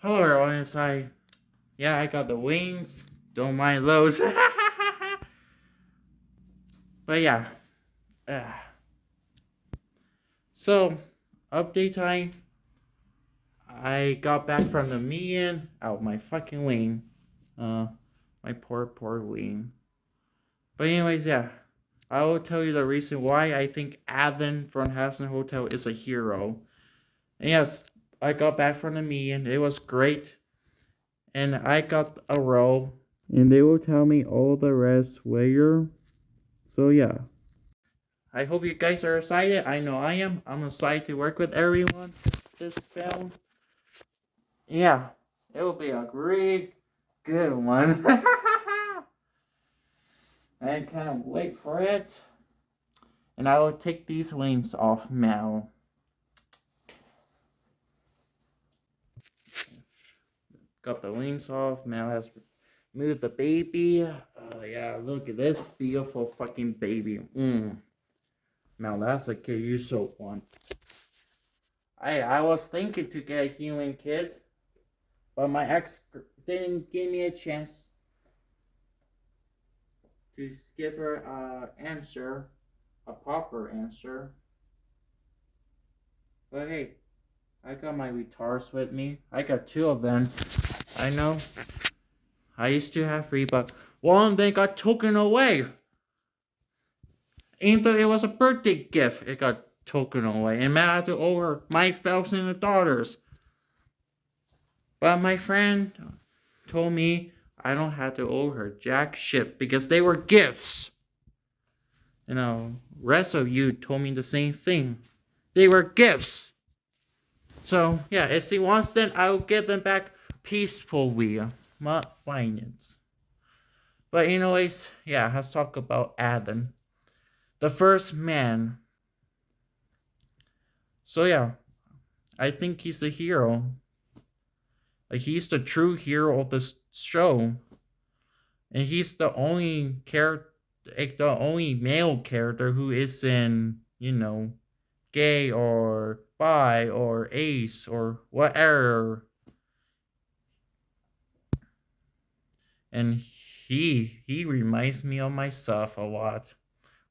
Hello everyone, I got the wings. Don't mind those. But yeah. uh, so update time. I got back from the meeting. Out my fucking wing. Uh my poor wing. But anyways, yeah. I will tell you the reason why I think Adam from Hassan Hotel is a hero. And yes, I got back from the meeting. It was great. And I got a role. And they will tell me all the rest later. So yeah. I hope you guys are excited. I know I am. I'm excited to work with everyone. This film. Yeah. It will be a great good one. I can't wait for it. And I will take these wings off now. Got the wings off. Now has moved the baby. Oh yeah, look at this beautiful fucking baby. Now that's a kid you so want. I was thinking to get a human kid, but my ex didn't give me a chance to give her a proper answer. But hey, I got my retards with me. I got two of them. I know. I used to have three, but one of them got taken away. Even though it was a birthday gift, it got taken away. And I had to over my $1,000. But my friend told me I don't have to owe her jack shit because they were gifts. Rest of you told me the same thing. They were gifts. So yeah, if she wants them, I'll give them back peacefully, not finance. But anyways, yeah, let's talk about Adam, the first man. So yeah, I think he's the hero. Like he's the true hero of this show, and he's the only character, like the only male character who isn't, gay or bi or ace or whatever. And he reminds me of myself a lot.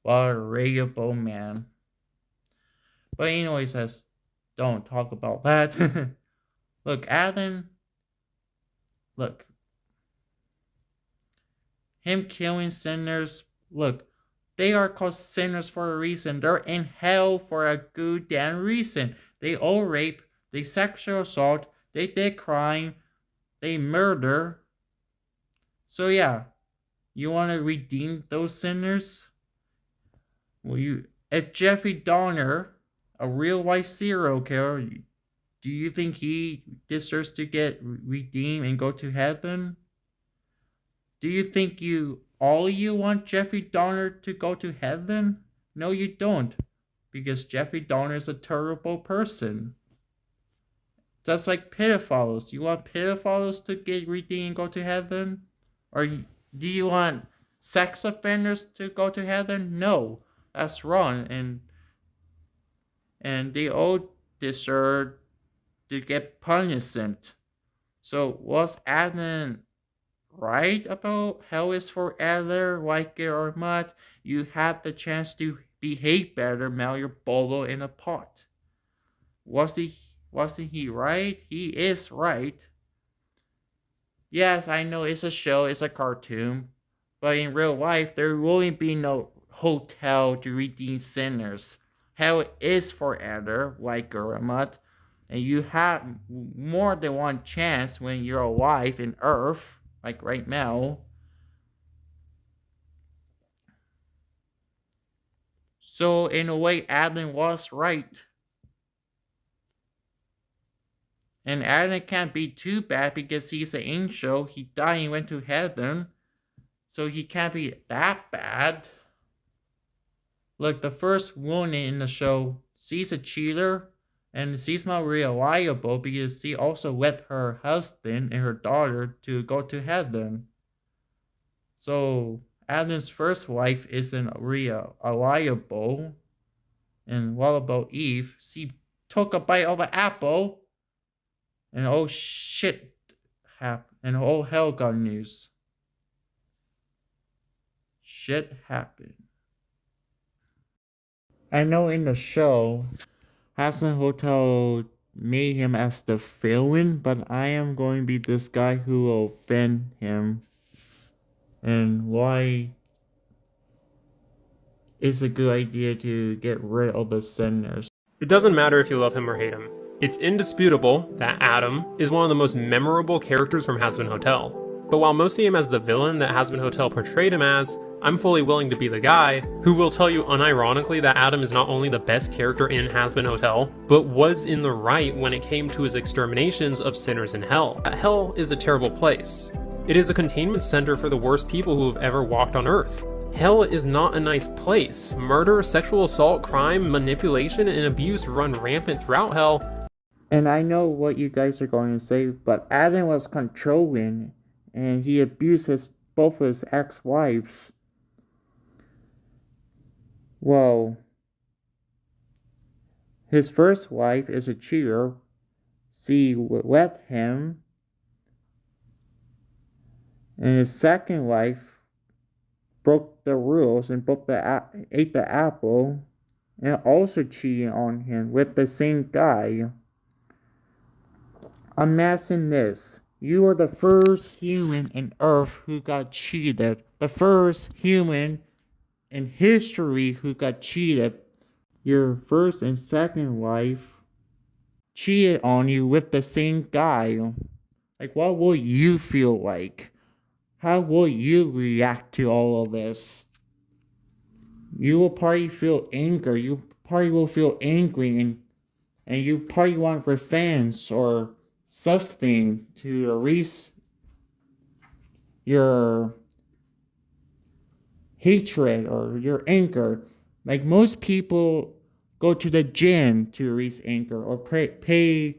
While a rageable man. But anyways, says don't talk about that. Look, Adam, look. Him killing sinners, look, they are called sinners for a reason. They're in hell for a good damn reason. They all rape, they sexual assault, they did crime, they murder. So yeah, you want to redeem those sinners? Well, if Jeffrey Dahmer, a real life serial killer, do you think he deserves to get redeemed and go to heaven? Do you think you want Jeffrey Dahmer to go to heaven? No, you don't, because Jeffrey Dahmer is a terrible person. Just like pedophiles. You want pedophiles to get redeemed and go to heaven? Or do you want sex offenders to go to heaven? No, that's wrong, and they all deserve to get punishment. So was Adam right about hell is forever, like it or not? You have the chance to behave better, mail your bolo in a pot. Was he wasn't he right? He is right. Yes, I know it's a show, it's a cartoon, but in real life there will be no hotel to redeem sinners. Hell is forever, like Guramat, and you have more than one chance when you're alive in Earth, like right now. So in a way, Adam was right. And Adam can't be too bad because he's an angel. He died and went to heaven. So he can't be that bad. Look, the first woman in the show, she's a cheater. And she's not reliable because she also let her husband and her daughter to go to heaven. So Adam's first wife isn't reliable. And what about Eve? She took a bite of the apple. and oh shit happened, and oh hell got news. Shit happened. I know in the show, Hassan Hotel made him as the villain, but I am going to be this guy who will offend him. And why is a good idea to get rid of the sinners? It doesn't matter if you love him or hate him. It's indisputable that Adam is one of the most memorable characters from Hazbin Hotel. But while most see him as the villain that Hazbin Hotel portrayed him as, I'm fully willing to be the guy who will tell you unironically that Adam is not only the best character in Hazbin Hotel, but was in the right when it came to his exterminations of sinners in hell. Hell is a terrible place. It is a containment center for the worst people who have ever walked on Earth. Hell is not a nice place. Murder, sexual assault, crime, manipulation, and abuse run rampant throughout hell. And I know what you guys are going to say, but Adam was controlling and he abused both his ex-wives. Well, his first wife is a cheater. She left him. And his second wife broke the rules and ate the apple and also cheated on him with the same guy. Imagine this. You are the first human on Earth who got cheated. The first human in history who got cheated. Your first and second wife cheated on you with the same guy. Like, what will you feel like? How will you react to all of this? You will probably feel anger. You probably will feel angry and you probably want revenge or something to erase your hatred or your anger. Like most people go to the gym to erase anger or play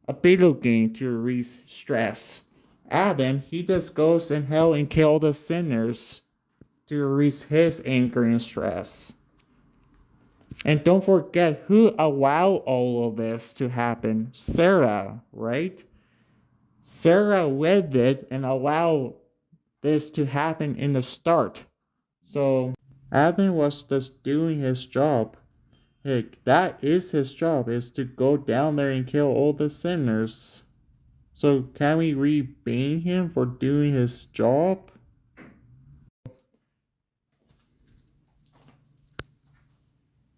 a video game to erase stress. Adam, he just goes in hell and kills the sinners to erase his anger and stress. And don't forget who allowed all of this to happen. Sarah, right? Sarah read it and allowed this to happen in the start. So Adam was just doing his job. Heck, that is his job, is to go down there and kill all the sinners. So can we rebate him for doing his job?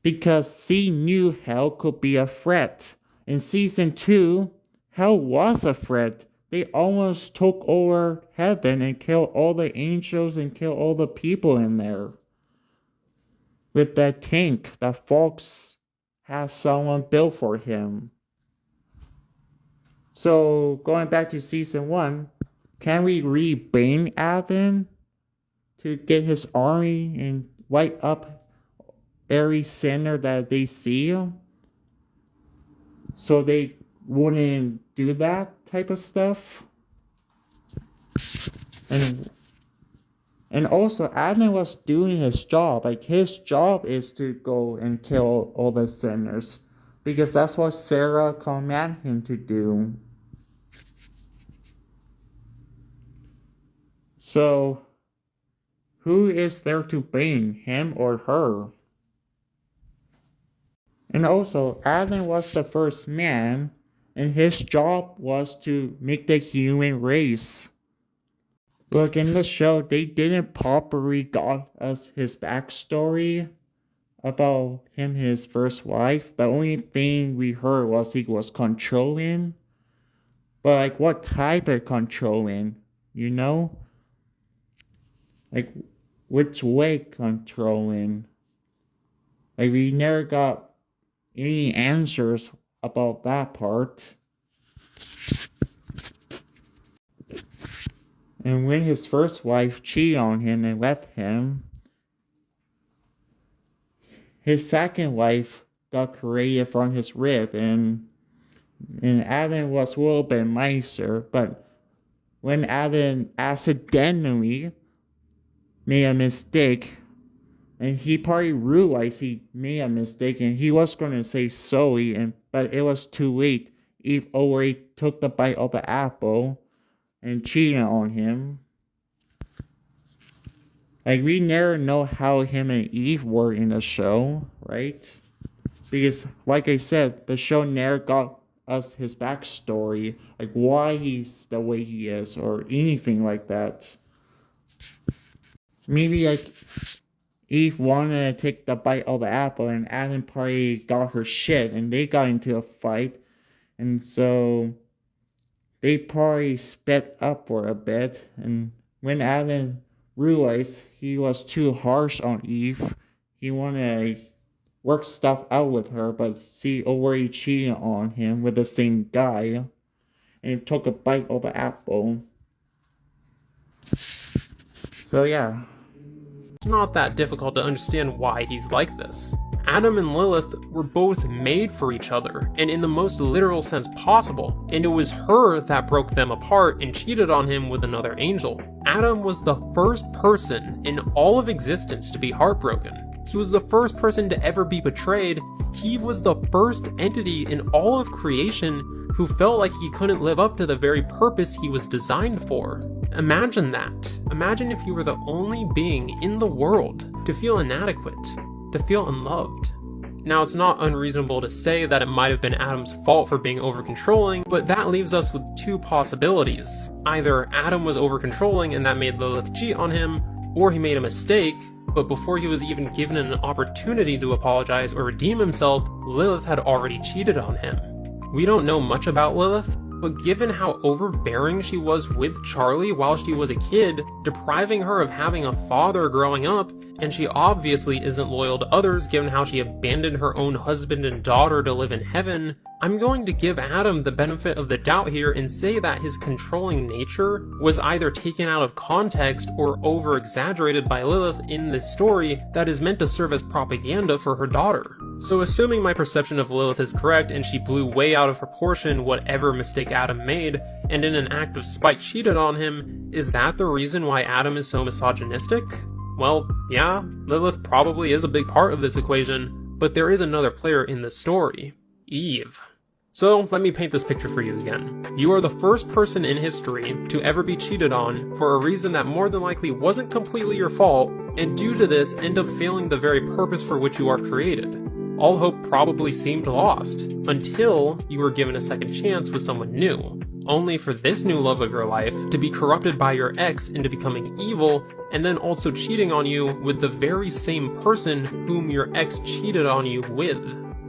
Because she knew hell could be a threat. In season 2, hell was a threat. They almost took over heaven and killed all the angels and killed all the people in there. With that tank that Fox has someone built for him. So, going back to season 1, can we rebate Adam to get his army and wipe up every sinner that they see? So they wouldn't do that type of stuff? And also, Adam was doing his job. Like, his job is to go and kill all the sinners. Because that's what Sarah commanded him to do. So, who is there to blame, him or her? And also, Adam was the first man, and his job was to make the human race. Look, in the show, they didn't properly got us his backstory about him, his first wife. The only thing we heard was he was controlling. But, like, what type of controlling? You know? Like, which way controlling? Like, we never got any answers about that part. And when his first wife cheated on him and left him, his second wife got created from his rib, and Adam was a little bit nicer, but when Adam accidentally made a mistake, and he probably realized he made a mistake, and he was going to say sorry, but it was too late. Eve already took the bite of the apple and cheated on him. Like, we never know how him and Eve were in the show, right? Because, like I said, the show never got us his backstory, like why he's the way he is, or anything like that. Maybe, like, Eve wanted to take the bite of the apple, and Adam probably got her shit, and they got into a fight, and so they probably sped up for a bit, and when Adam realized he was too harsh on Eve, he wanted to work stuff out with her, but she already cheated on him with the same guy, and took a bite of the apple. So yeah. It's not that difficult to understand why he's like this. Adam and Lilith were both made for each other, and in the most literal sense possible, and it was her that broke them apart and cheated on him with another angel. Adam was the first person in all of existence to be heartbroken. He was the first person to ever be betrayed. He was the first entity in all of creation who felt like he couldn't live up to the very purpose he was designed for. Imagine that. Imagine if you were the only being in the world to feel inadequate, to feel unloved. Now, it's not unreasonable to say that it might have been Adam's fault for being over-controlling, but that leaves us with two possibilities. Either Adam was over-controlling and that made Lilith cheat on him, or he made a mistake, but before he was even given an opportunity to apologize or redeem himself, Lilith had already cheated on him. We don't know much about Lilith, but given how overbearing she was with Charlie while she was a kid, depriving her of having a father growing up, and she obviously isn't loyal to others given how she abandoned her own husband and daughter to live in heaven, I'm going to give Adam the benefit of the doubt here and say that his controlling nature was either taken out of context or over-exaggerated by Lilith in this story that is meant to serve as propaganda for her daughter. So assuming my perception of Lilith is correct and she blew way out of proportion whatever mistake Adam made, and in an act of spite cheated on him, is that the reason why Adam is so misogynistic? Well, yeah, Lilith probably is a big part of this equation, but there is another player in this story. Eve. So, let me paint this picture for you again. You are the first person in history to ever be cheated on for a reason that more than likely wasn't completely your fault, and due to this end up failing the very purpose for which you are created. All hope probably seemed lost, until you were given a second chance with someone new, only for this new love of your life to be corrupted by your ex into becoming evil, and then also cheating on you with the very same person whom your ex cheated on you with.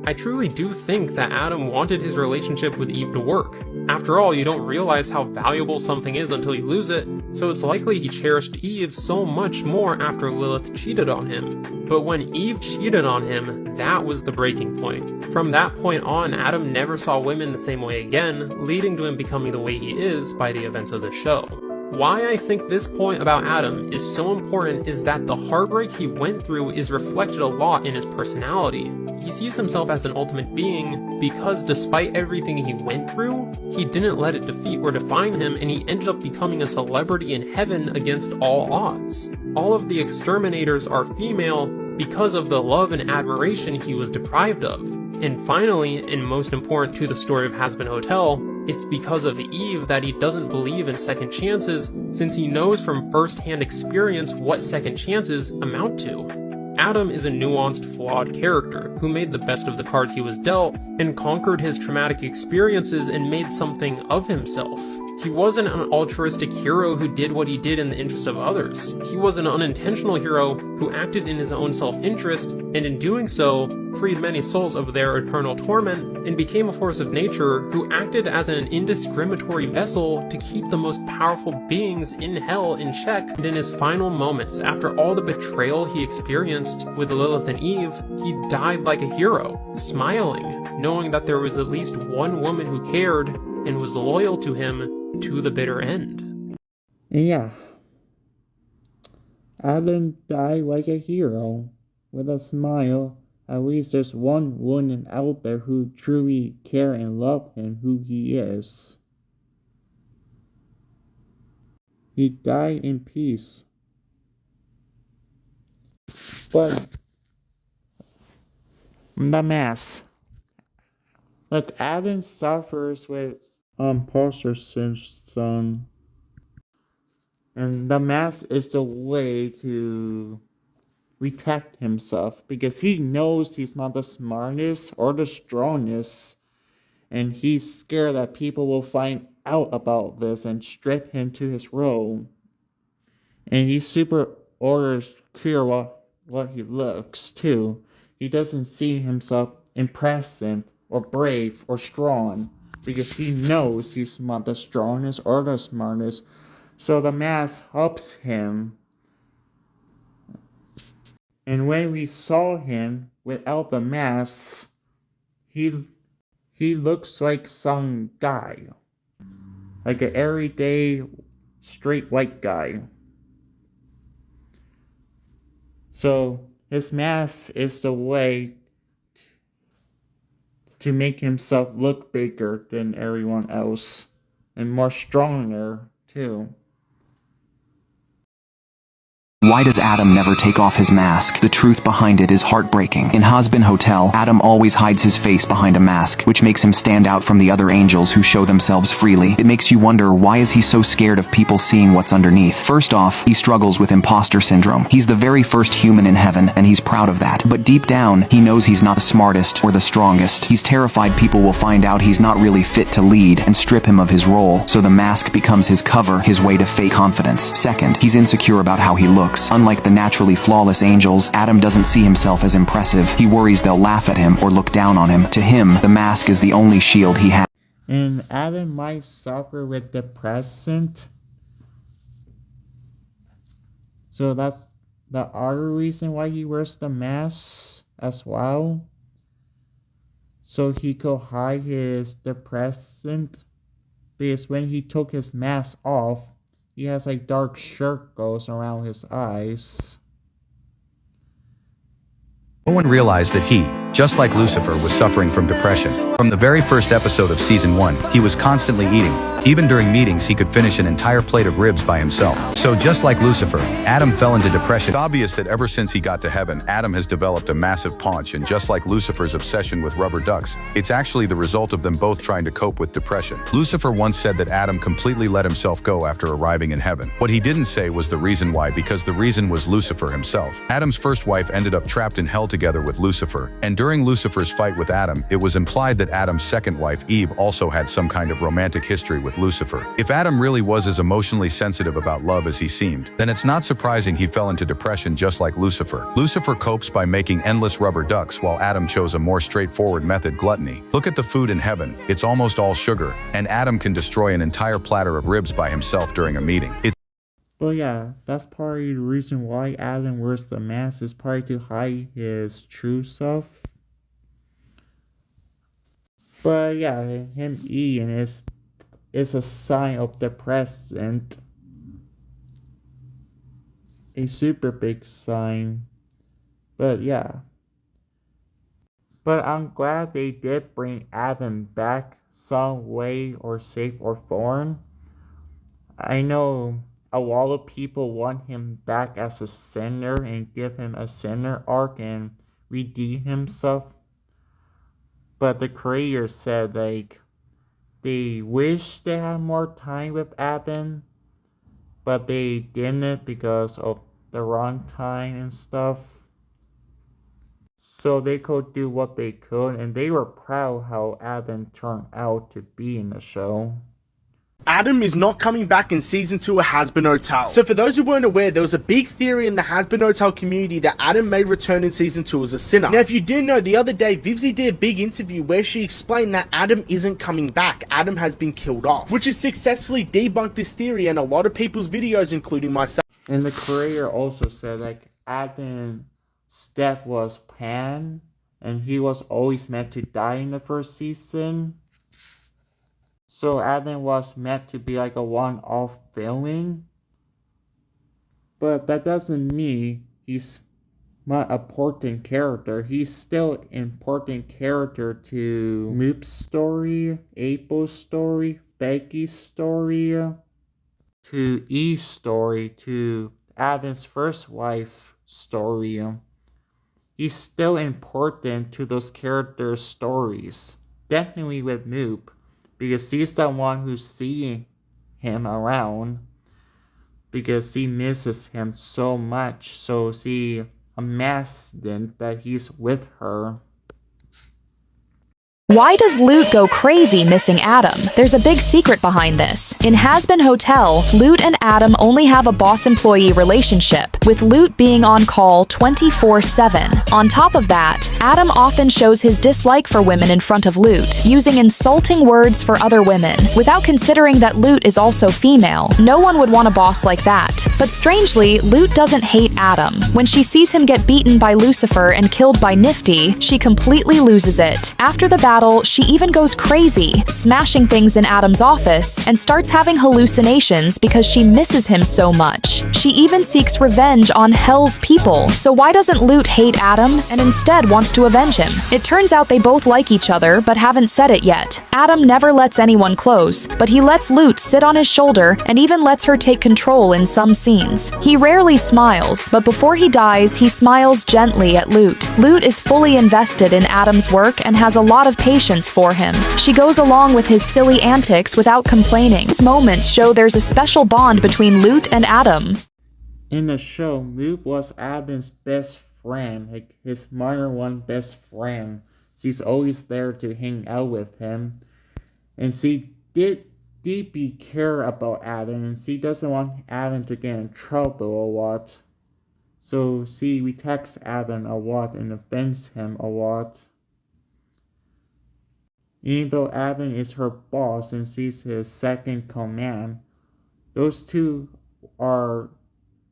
I truly do think that Adam wanted his relationship with Eve to work. After all, you don't realize how valuable something is until you lose it, so it's likely he cherished Eve so much more after Lilith cheated on him. But when Eve cheated on him, that was the breaking point. From that point on, Adam never saw women the same way again, leading to him becoming the way he is by the events of the show. Why I think this point about Adam is so important is that the heartbreak he went through is reflected a lot in his personality. He sees himself as an ultimate being because despite everything he went through, he didn't let it defeat or define him, and he ended up becoming a celebrity in heaven against all odds. All of the exterminators are female because of the love and admiration he was deprived of. And finally, and most important to the story of Hazbin Hotel, it's because of Eve that he doesn't believe in second chances, since he knows from first-hand experience what second chances amount to. Adam is a nuanced, flawed character who made the best of the cards he was dealt and conquered his traumatic experiences and made something of himself. He wasn't an altruistic hero who did what he did in the interest of others. He was an unintentional hero who acted in his own self-interest, and in doing so, freed many souls of their eternal torment, and became a force of nature who acted as an indiscriminatory vessel to keep the most powerful beings in hell in check. And in his final moments, after all the betrayal he experienced with Lilith and Eve, he died like a hero, smiling, knowing that there was at least one woman who cared and was loyal to him to the bitter end. Yeah. Adam died like a hero, with a smile. At least there's one woman out there who truly care and love him who he is. He died in peace. But the mask. Look, Adam suffers with imposter syndrome, and the mask is the way to protect himself because he knows he's not the smartest or the strongest, and he's scared that people will find out about this and strip him to his role. And he's super orders clear what he looks too. He doesn't see himself impressive or brave or strong because he knows he's not the strongest or the smartest. So the mask helps him. And when we saw him without the mask, he looks like some guy, like an everyday straight white guy. So his mask is the way to make himself look bigger than everyone else and more stronger too. Why does Adam never take off his mask? The truth behind it is heartbreaking. In Hazbin Hotel, Adam always hides his face behind a mask, which makes him stand out from the other angels who show themselves freely. It makes you wonder, why is he so scared of people seeing what's underneath? First off, he struggles with imposter syndrome. He's the very first human in heaven, and he's proud of that. But deep down, he knows he's not the smartest or the strongest. He's terrified people will find out he's not really fit to lead and strip him of his role, so the mask becomes his cover, his way to fake confidence. Second, he's insecure about how he looks. Unlike the naturally flawless angels, Adam doesn't see himself as impressive. He worries they'll laugh at him or look down on him. To him, the mask is the only shield he has. And Adam might suffer with depression. So that's the other reason why he wears the mask as well. So he could hide his depression. Because when he took his mask off, he has like dark circles around his eyes. No one realized that he, just like Lucifer, was suffering from depression. From the very first episode of season 1, he was constantly eating. Even during meetings, he could finish an entire plate of ribs by himself. So just like Lucifer, Adam fell into depression. It's obvious that ever since he got to heaven, Adam has developed a massive paunch, and just like Lucifer's obsession with rubber ducks, it's actually the result of them both trying to cope with depression. Lucifer once said that Adam completely let himself go after arriving in heaven. What he didn't say was the reason why, because the reason was Lucifer himself. Adam's first wife ended up trapped in hell together with Lucifer, and during Lucifer's fight with Adam, it was implied that Adam's second wife, Eve, also had some kind of romantic history with Lucifer. If Adam really was as emotionally sensitive about love as he seemed, then it's not surprising he fell into depression just like Lucifer. Lucifer copes by making endless rubber ducks, while Adam chose a more straightforward method, gluttony. Look at the food in heaven, it's almost all sugar, and Adam can destroy an entire platter of ribs by himself during a meeting. But yeah, that's probably the reason why Adam wears the mask, is probably to hide his true self. But yeah, him eating is a sign of depression. A super big sign. But yeah. But I'm glad they did bring Adam back some way or shape or form. I know a lot of people want him back as a sinner and give him a sinner arc and redeem himself. But the creator said like they wish they had more time with Adam, but they didn't because of the runtime and stuff. So they could do what they could, and they were proud how Adam turned out to be in the show. Adam is not coming back in season 2 of Hazbin Hotel. So for those who weren't aware, there was a big theory in the Hazbin Hotel community that Adam may return in season 2 as a sinner. Now if you didn't know, the other day Vivzy did a big interview where she explained that Adam isn't coming back. Adam has been killed off, which has successfully debunked this theory and a lot of people's videos, including myself. And the creator also said like Adam's death was planned and he was always meant to die in the first season. So Adam was meant to be like a one-off filming. But that doesn't mean he's not an important character. He's still an important character to Moop's story, April's story, Becky's story, to Eve's story, to Adam's first wife story. He's still important to those characters' stories. definitely with Moop, because she's the one who's seeing him around, because she misses him so much, so she imagines that he's with her. Why does Lute go crazy missing Adam? There's a big secret behind this. In Hazbin Hotel, Lute and Adam only have a boss-employee relationship, with Lute being on call 24/7. On top of that, Adam often shows his dislike for women in front of Lute, using insulting words for other women. Without considering that Lute is also female, no one would want a boss like that. But strangely, Lute doesn't hate Adam. When she sees him get beaten by Lucifer and killed by Nifty, she completely loses it. After the battle, she even goes crazy, smashing things in Adam's office, and starts having hallucinations because she misses him so much. She even seeks revenge on Hell's people. So why doesn't Lute hate Adam and instead wants to avenge him? It turns out they both like each other but haven't said it yet. Adam never lets anyone close, but he lets Lute sit on his shoulder and even lets her take control in some scenes. He rarely smiles, but before he dies, he smiles gently at Lute. Lute is fully invested in Adam's work and has a lot of patience for him. She goes along with his silly antics without complaining. These moments show there's a special bond between Lute and Adam. In the show, Moop was Adam's best friend, like his #1 best friend. She's always there to hang out with him, and she did deeply care about Adam, and she doesn't want Adam to get in trouble a lot. So she protects Adam a lot and defends him a lot. Even though Adam is her boss and she's his second command, those two are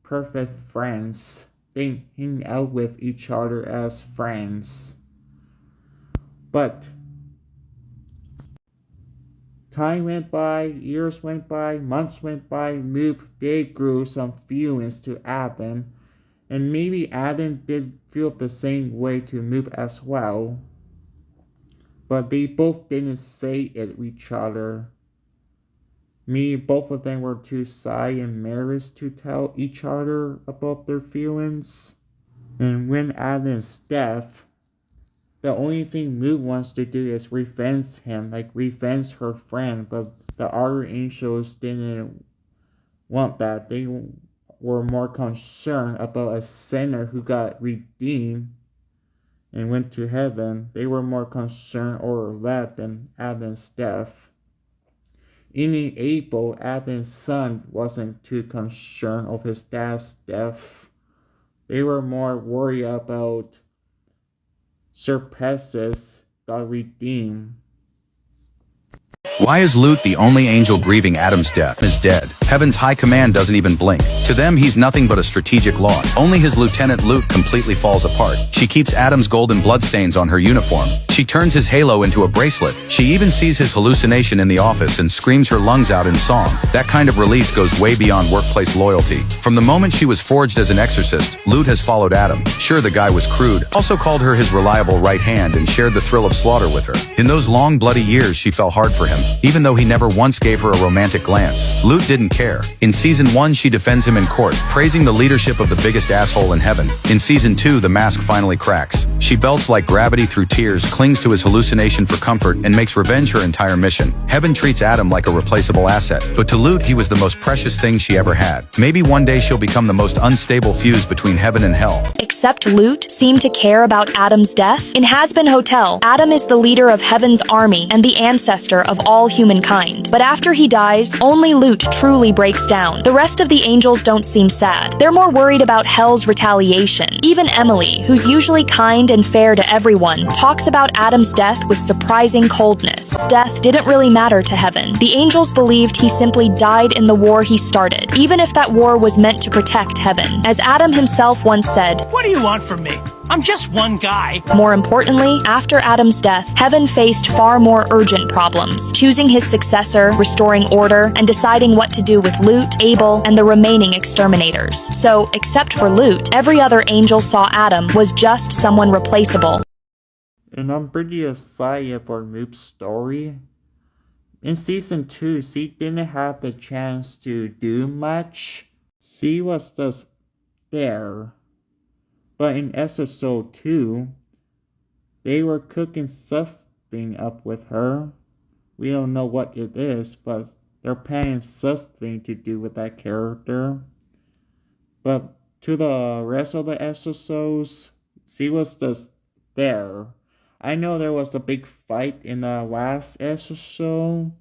perfect friends. They hang out with each other as friends. But time went by, years went by, months went by, Moop did grow some feelings to Adam, and maybe Adam did feel the same way to Moop as well. But they both didn't say it to each other. Maybe both of them were too shy and embarrassed to tell each other about their feelings. And when Adam's death, the only thing Moop wants to do is revenge him, like revenge her friend, but the other angels didn't want that. They were more concerned about a sinner who got redeemed and went to heaven. They were more concerned over that than Adam's death. Even Abel, Adam's son, wasn't too concerned of his dad's death. They were more worried about Serpessus got redeemed. Why is Lute the only angel grieving Adam's death? Is dead. Heaven's high command doesn't even blink. To them, he's nothing but a strategic log. Only his lieutenant Lute completely falls apart. She keeps Adam's golden bloodstains on her uniform. She turns his halo into a bracelet. She even sees his hallucination in the office and screams her lungs out in song. That kind of release goes way beyond workplace loyalty. From the moment she was forged as an exorcist, Lute has followed Adam. Sure, the guy was crude, also called her his reliable right hand and shared the thrill of slaughter with her. In those long, bloody years, she fell hard for him, even though he never once gave her a romantic glance. Lute didn't care. In Season 1, she defends him in court, praising the leadership of the biggest asshole in heaven. In Season 2, the mask finally cracks. She belts like gravity through tears, clings to his hallucination for comfort, and makes revenge her entire mission. Heaven treats Adam like a replaceable asset, but to Lute, he was the most precious thing she ever had. Maybe one day she'll become the most unstable fuse between heaven and hell. Except Lute seemed to care about Adam's death. In Hazbin Hotel, Adam is the leader of Heaven's army and the ancestor of all humankind. But after he dies, only Lute truly breaks down. The rest of the angels don't seem sad. They're more worried about Hell's retaliation. Even Emily, who's usually kind and fair to everyone, talks about Adam's death with surprising coldness. Death didn't really matter to Heaven. The angels believed he simply died in the war he started, even if that war was meant to protect Heaven. As Adam himself once said, "What do you want from me? I'm just one guy." More importantly, after Adam's death, Heaven faced far more urgent problems, choosing his successor, restoring order, and deciding what to do with Lute, Abel, and the remaining exterminators. So, except for Lute, every other angel saw Adam was just someone replaceable. And I'm pretty excited for Moop's story. In Season 2, she didn't have the chance to do much. She was just there. But in episode 2, they were cooking something up with her. We don't know what it is, but they're planning something to do with that character. But to the rest of the episodes, she was just there. I know there was a big fight in the last episode,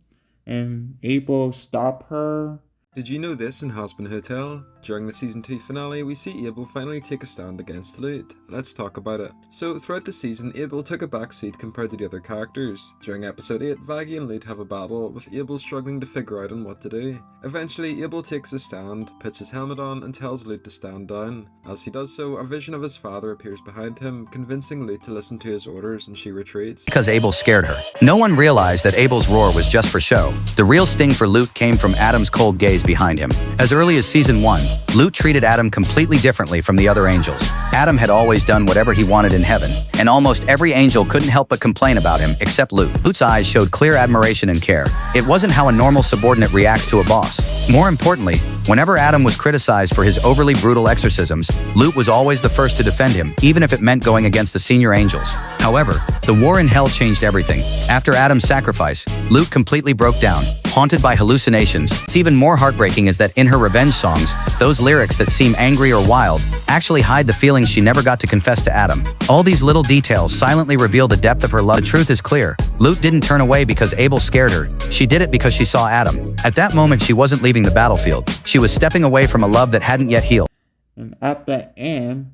and Abel stopped her. Did you know this in Hazbin Hotel? During the Season 2 finale, we see Abel finally take a stand against Lute. Let's talk about it. So, throughout the season, Abel took a back seat compared to the other characters. During episode 8, Vaggie and Lute have a battle, with Abel struggling to figure out on what to do. Eventually, Abel takes a stand, puts his helmet on, and tells Lute to stand down. As he does so, a vision of his father appears behind him, convincing Lute to listen to his orders, and she retreats. Because Abel scared her. No one realized that Abel's roar was just for show. The real sting for Lute came from Adam's cold gaze behind him. As early as Season 1, Lute treated Adam completely differently from the other angels. Adam had always done whatever he wanted in heaven, and almost every angel couldn't help but complain about him, except Lute. Lute's eyes showed clear admiration and care. It wasn't how a normal subordinate reacts to a boss. More importantly, whenever Adam was criticized for his overly brutal exorcisms, Lute was always the first to defend him, even if it meant going against the senior angels. However, the war in hell changed everything. After Adam's sacrifice, Lute completely broke down, haunted by hallucinations. What's even more heartbreaking is that in her revenge songs, those lyrics that seem angry or wild actually hide the feelings she never got to confess to Adam. All these little details silently reveal the depth of her love. The truth is clear. Lute didn't turn away because Abel scared her. She did it because she saw Adam. At that moment, she wasn't leaving the battlefield. She was stepping away from a love that hadn't yet healed. And at the end,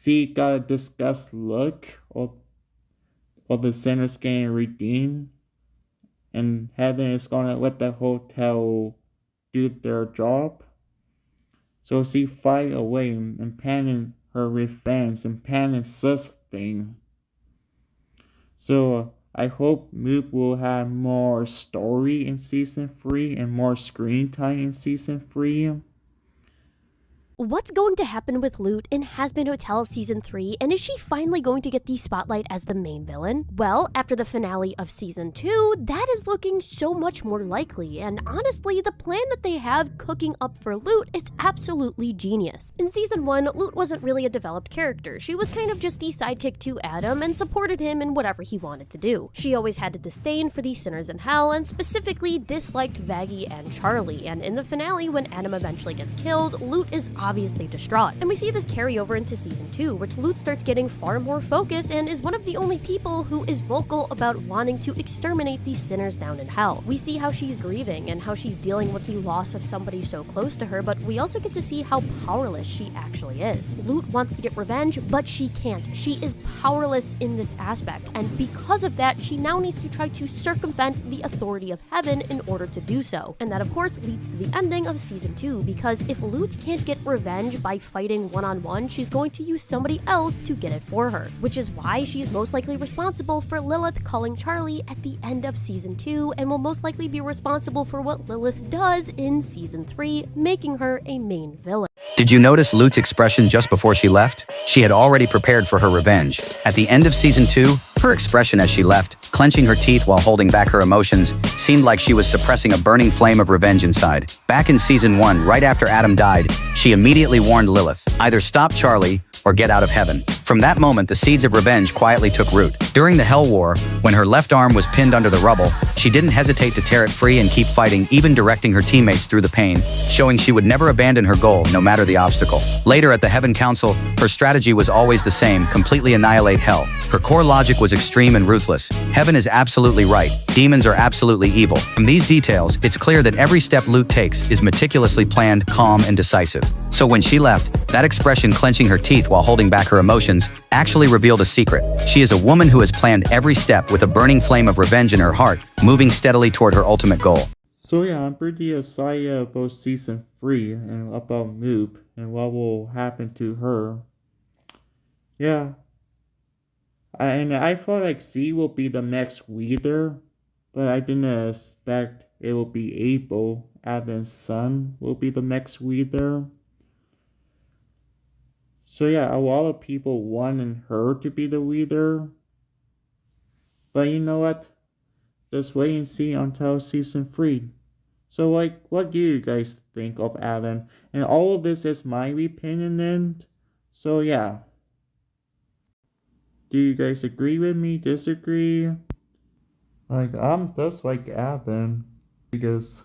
she got a disgust look of the sinners getting redeemed. And heaven is gonna let the hotel do their job. So she fight away and planning her revenge and planning something. So I hope Moop will have more story in Season 3 and more screen time in Season 3. What's going to happen with Lute in Hazbin Hotel Season 3, and is she finally going to get the spotlight as the main villain? Well, after the finale of Season 2, that is looking so much more likely, and honestly, the plan that they have cooking up for Lute is absolutely genius. In Season 1, Lute wasn't really a developed character. She was kind of just the sidekick to Adam and supported him in whatever he wanted to do. She always had a disdain for the sinners in hell, and specifically disliked Vaggie and Charlie, and in the finale, when Adam eventually gets killed, Lute is obviously distraught. And we see this carry over into Season 2, which Lute starts getting far more focus and is one of the only people who is vocal about wanting to exterminate these sinners down in hell. We see how she's grieving and how she's dealing with the loss of somebody so close to her, but we also get to see how powerless she actually is. Lute wants to get revenge, but she can't. She is powerless in this aspect, and because of that, she now needs to try to circumvent the authority of heaven in order to do so. And that, of course, leads to the ending of Season 2, because if Lute can't get revenge by fighting one-on-one, she's going to use somebody else to get it for her, which is why she's most likely responsible for Lilith calling Charlie at the end of Season 2, and will most likely be responsible for what Lilith does in Season 3, making her a main villain. Did you notice Lute's expression just before she left? She had already prepared for her revenge. At the end of Season 2, her expression as she left, clenching her teeth while holding back her emotions, seemed like she was suppressing a burning flame of revenge inside. Back in Season 1, right after Adam died, she immediately warned Lilith, either stop Charlie or get out of heaven. From that moment, the seeds of revenge quietly took root. During the Hell War, when her left arm was pinned under the rubble, she didn't hesitate to tear it free and keep fighting, even directing her teammates through the pain, showing she would never abandon her goal, no matter the obstacle. Later at the Heaven Council, her strategy was always the same: completely annihilate hell. Her core logic was extreme and ruthless. Heaven is absolutely right. Demons are absolutely evil. From these details, it's clear that every step Lute takes is meticulously planned, calm, and decisive. So when she left, that expression, clenching her teeth while holding back her emotions, actually revealed a secret. She is a woman who has planned every step with a burning flame of revenge in her heart, moving steadily toward her ultimate goal. So yeah, I'm pretty excited about Season 3 and about Moop and what will happen to her. Yeah. And I thought like C will be the next leader, but I didn't expect it will be Abel. Adam's son will be the next leader. So yeah, a lot of people wanted her to be the leader. But you know what? Just wait and see until Season 3. So like, what do you guys think of Adam? And all of this is my opinion, and so yeah. Do you guys agree with me? Disagree? Like, I'm just like Adam. Because,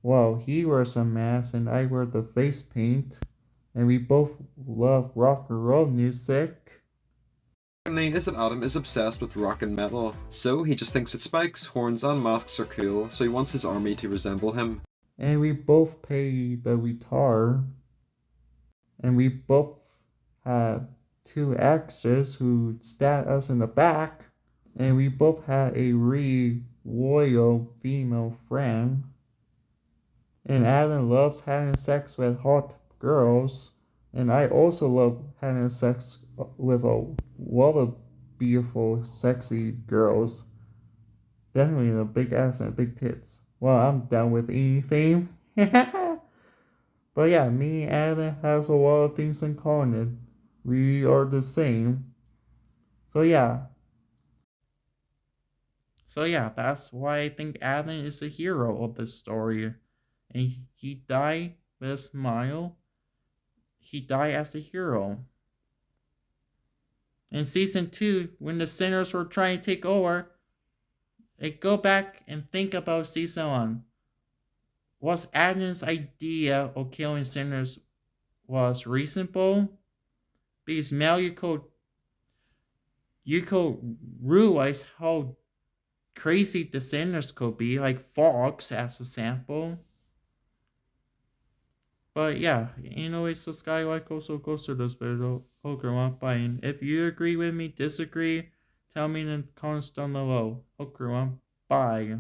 well, he wears a mask and I wear the face paint. And we both love rock and roll music. Secondly is that Adam is obsessed with rock and metal, so he just thinks that spikes, horns and masks are cool, so he wants his army to resemble him. And we both play the guitar. And we both had two exes who stabbed us in the back. And we both had a really loyal female friend. And Adam loves having sex with hot girls. And I also love having sex with a lot of beautiful, sexy girls. Definitely a big ass and big tits. Well, I'm down with anything. But yeah, me and Adam has a lot of things in common. We are the same. So yeah. That's why I think Adam is the hero of this story. And he died with a smile. He died as the hero. In season 2, when the sinners were trying to take over, they go back and think about season 1. Was Adam's idea of killing sinners was reasonable? Because now you could realize how crazy the sinners could be, like Fox as a sample. But yeah, anyways, the Skywalker also goes to this video. Hooker one bye. If you agree with me, disagree, tell me in the comments down below. Hooker one bye.